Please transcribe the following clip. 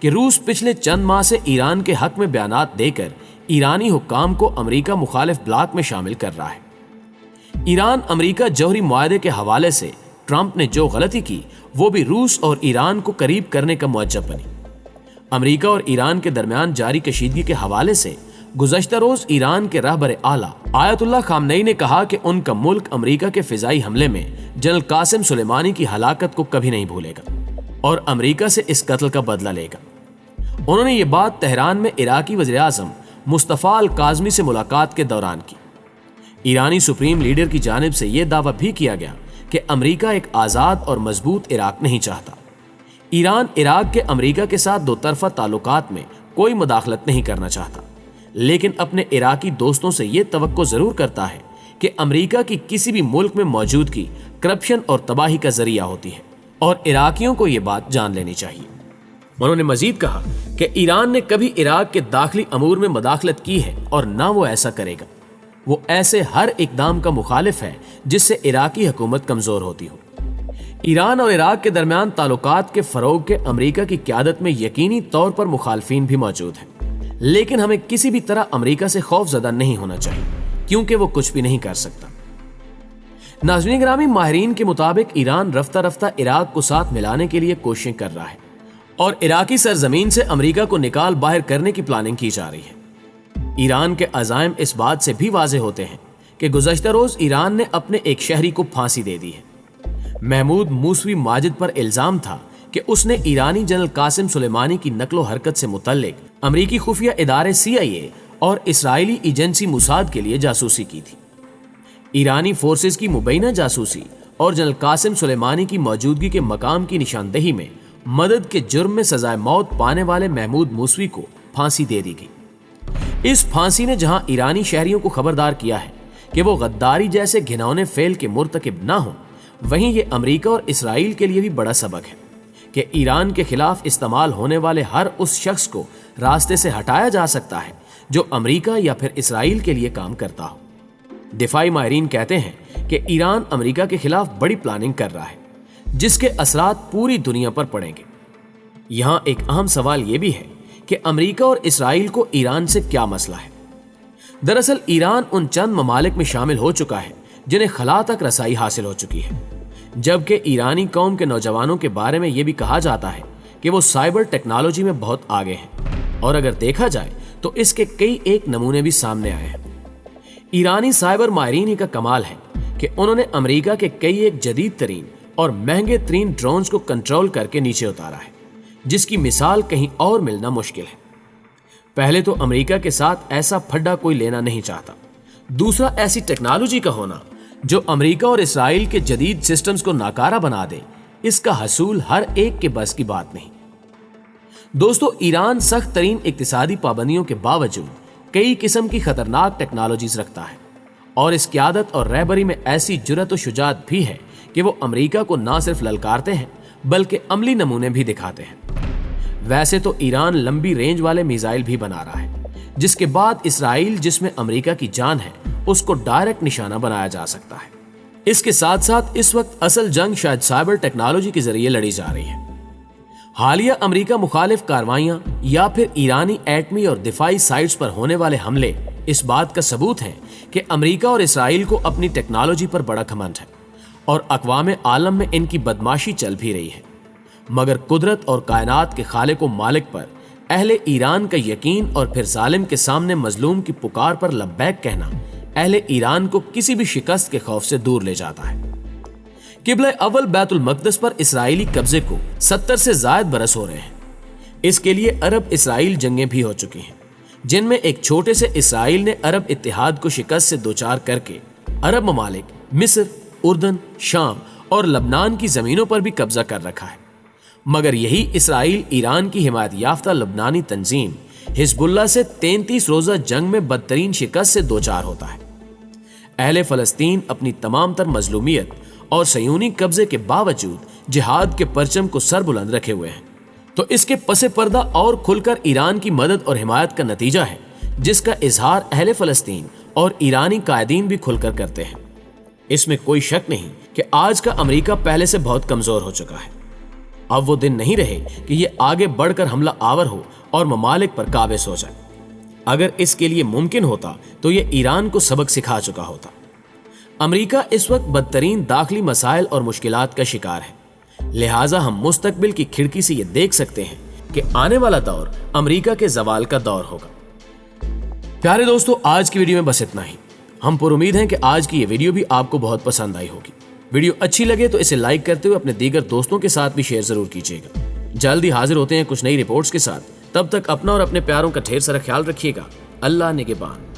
کہ روس پچھلے چند ماہ سے ایران کے حق میں بیانات دے کر ایرانی حکام کو امریکہ مخالف بلاک میں شامل کر رہا ہے۔ ایران امریکہ جوہری معاہدے کے حوالے سے ٹرمپ نے جو غلطی کی وہ بھی روس اور ایران کو قریب کرنے کا موجب بنی۔ امریکہ اور ایران کے درمیان جاری کشیدگی کے حوالے سے گزشتہ روز ایران کے رہبر اعلیٰ آیت اللہ خامنئی نے کہا کہ ان کا ملک امریکہ کے فضائی حملے میں جنرل قاسم سلیمانی کی ہلاکت کو کبھی نہیں بھولے گا اور امریکہ سے اس قتل کا بدلہ لے گا۔ انہوں نے یہ بات تہران میں عراقی وزیر اعظم مصطفیٰ الکاظمی سے ملاقات کے دوران کی۔ ایرانی سپریم لیڈر کی جانب سے یہ دعویٰ بھی کیا گیا کہ امریکہ ایک آزاد اور مضبوط عراق نہیں چاہتا۔ ایران عراق کے امریکہ کے ساتھ دو طرفہ تعلقات میں کوئی مداخلت نہیں کرنا چاہتا، لیکن اپنے عراقی دوستوں سے یہ توقع ضرور کرتا ہے کہ امریکہ کی کسی بھی ملک میں موجودگی کرپشن اور تباہی کا ذریعہ ہوتی ہے اور عراقیوں کو یہ بات جان لینی چاہیے۔ انہوں نے مزید کہا کہ ایران نے کبھی عراق کے داخلی امور میں مداخلت کی ہے اور نہ وہ ایسا کرے گا۔ وہ ایسے ہر اقدام کا مخالف ہے جس سے عراقی حکومت کمزور ہوتی ہو۔ ایران اور عراق کے درمیان تعلقات کے فروغ کے امریکہ کی قیادت میں یقینی طور پر مخالفین بھی موجود ہیں، لیکن ہمیں کسی بھی طرح امریکہ سے خوف زدہ نہیں ہونا چاہیے کیونکہ وہ کچھ بھی نہیں کر سکتا۔ ناظرین گرامی، ماہرین کے مطابق ایران رفتہ رفتہ عراق کو ساتھ ملانے کے لیے کوششیں کر رہا ہے اور عراقی سرزمین سے امریکہ کو نکال باہر کرنے کی پلاننگ کی جا رہی ہے۔ ایران کے عزائم اس بات سے بھی واضح ہوتے ہیں کہ گزشتہ روز ایران نے اپنے ایک شہری کو پھانسی دے دی ہے۔ محمود موسوی ماجد پر الزام تھا کہ اس نے ایرانی جنرل قاسم سلیمانی کی نقل و حرکت سے متعلق امریکی خفیہ ادارے CIA اور اسرائیلی ایجنسی موساد کے لیے جاسوسی کی تھی۔ ایرانی فورسز کی مبینہ جاسوسی اور جنرل قاسم سلیمانی کی موجودگی کے مقام کی نشاندہی میں مدد کے جرم میں سزائے موت پانے والے محمود موسوی کو پھانسی دے دی گئی۔ اس پھانسی نے جہاں ایرانی شہریوں کو خبردار کیا ہے کہ وہ غداری جیسے گھناؤنے فعل کے مرتکب نہ ہوں، وہیں یہ امریکہ اور اسرائیل کے لیے بھی بڑا سبق ہے کہ ایران کے خلاف استعمال ہونے والے ہر اس شخص کو راستے سے ہٹایا جا سکتا ہے جو امریکہ یا پھر اسرائیل کے لیے کام کرتا ہو۔ دفاعی ماہرین کہتے ہیں کہ ایران امریکہ کے خلاف بڑی پلاننگ کر رہا ہے جس کے اثرات پوری دنیا پر پڑیں گے۔ یہاں ایک اہم سوال یہ بھی ہے کہ امریکہ اور اسرائیل کو ایران سے کیا مسئلہ ہے؟ دراصل ایران ان چند ممالک میں شامل ہو چکا ہے جنہیں خلا تک رسائی حاصل ہو چکی ہے، جبکہ ایرانی قوم کے نوجوانوں کے بارے میں یہ بھی کہا جاتا ہے کہ وہ سائبر ٹیکنالوجی میں بہت آگے ہیں، اور اگر دیکھا جائے تو اس کے کئی ایک نمونے بھی سامنے آئے ہیں۔ ایرانی سائبر ماہرین ہی کا کمال ہے کہ انہوں نے امریکہ کے کئی ایک جدید ترین اور مہنگے ترین ڈرونز کو کنٹرول کر کے نیچے اتارا ہے، جس کی مثال کہیں اور ملنا مشکل ہے۔ پہلے تو امریکہ کے ساتھ ایسا پھڈا کوئی لینا نہیں چاہتا، دوسرا ایسی ٹیکنالوجی کا ہونا جو امریکہ اور اسرائیل کے جدید سسٹمز کو ناکارہ بنا دے، اس کا حصول ہر ایک کے بس کی بات نہیں۔ دوستو، ایران سخت ترین اقتصادی پابندیوں کے باوجود کئی قسم کی خطرناک ٹیکنالوجیز رکھتا ہے، اور اس قیادت اور رہبری میں ایسی جرأت و شجاعت بھی ہے کہ وہ امریکہ کو نہ صرف للکارتے ہیں بلکہ عملی نمونے بھی دکھاتے ہیں۔ ویسے تو ایران لمبی رینج والے میزائل بھی بنا رہا ہے، جس کے بعد اسرائیل جس میں امریکہ کی جان ہے اس کو ڈائریکٹ نشانہ بنایا جا سکتا ہے۔ اس کے ساتھ ساتھ اس وقت اصل جنگ شاید سائبر ٹیکنالوجی کے ذریعے لڑی جا رہی ہے۔ حالیہ امریکہ مخالف کارروائیاں یا پھر ایرانی ایٹمی اور دفاعی سائٹس پر ہونے والے حملے اس بات کا ثبوت ہیں کہ امریکہ اور اسرائیل کو اپنی ٹیکنالوجی پر بڑا گھمنڈ ہے اور اقوام عالم میں ان کی بدماشی چل بھی رہی ہے، مگر قدرت اور کائنات کے خالق و مالک پر اہل ایران کا یقین اور پھر ظالم کے سامنے مظلوم کی پکار پر لبیک کہنا اہل ایران کو کسی بھی شکست کے خوف سے دور لے جاتا ہے۔ قبلہ اول بیت المقدس پر اسرائیلی قبضے کو 70 سے زائد برس ہو رہے ہیں۔ اس کے لیے عرب اسرائیل جنگیں بھی ہو چکی ہیں، جن میں ایک چھوٹے سے اسرائیل نے عرب اتحاد کو شکست سے دوچار کر کے عرب ممالک مصر، اردن، شام اور لبنان کی زمینوں پر بھی قبضہ کر رکھا ہے، مگر یہی اسرائیل ایران کی حمایت یافتہ لبنانی تنظیم حزب اللہ سے 33 روزہ جنگ میں بدترین شکست سے دوچار ہوتا ہے۔ اہل فلسطین اپنی تمام تر مظلومیت اور صہیونی قبضے کے باوجود جہاد کے پرچم کو سر بلند رکھے ہوئے ہیں، تو اس کے پس پردہ اور کھل کر ایران کی مدد اور حمایت کا نتیجہ ہے، جس کا اظہار اہل فلسطین اور ایرانی قائدین بھی کھل کر کرتے ہیں۔ اس میں کوئی شک نہیں کہ آج کا امریکہ پہلے سے بہت کمزور ہو چکا ہے۔ اب وہ دن نہیں رہے کہ یہ آگے بڑھ کر حملہ آور ہو اور ممالک پر قابض ہو جائے۔ اگر اس کے لیے ممکن ہوتا تو یہ ایران کو سبق سکھا چکا ہوتا۔ امریکہ اس وقت بدترین داخلی مسائل اور مشکلات کا شکار ہے، لہٰذا ہم مستقبل کی کھڑکی سے یہ دیکھ سکتے ہیں کہ آنے والا دور امریکہ کے زوال کا دور ہوگا۔ پیارے دوستو، آج کی ویڈیو میں بس اتنا ہی۔ ہم پر امید ہیں کہ آج کی یہ ویڈیو بھی آپ کو بہت پسند آئی ہوگی۔ ویڈیو اچھی لگے تو اسے لائک کرتے ہوئے اپنے دیگر دوستوں کے ساتھ بھی شیئر ضرور کیجیے گا۔ جلدی حاضر ہوتے ہیں کچھ نئی رپورٹس کے ساتھ، تب تک اپنا اور اپنے پیاروں کا ڈھیر سارا خیال رکھیے گا۔ اللہ نگہبان۔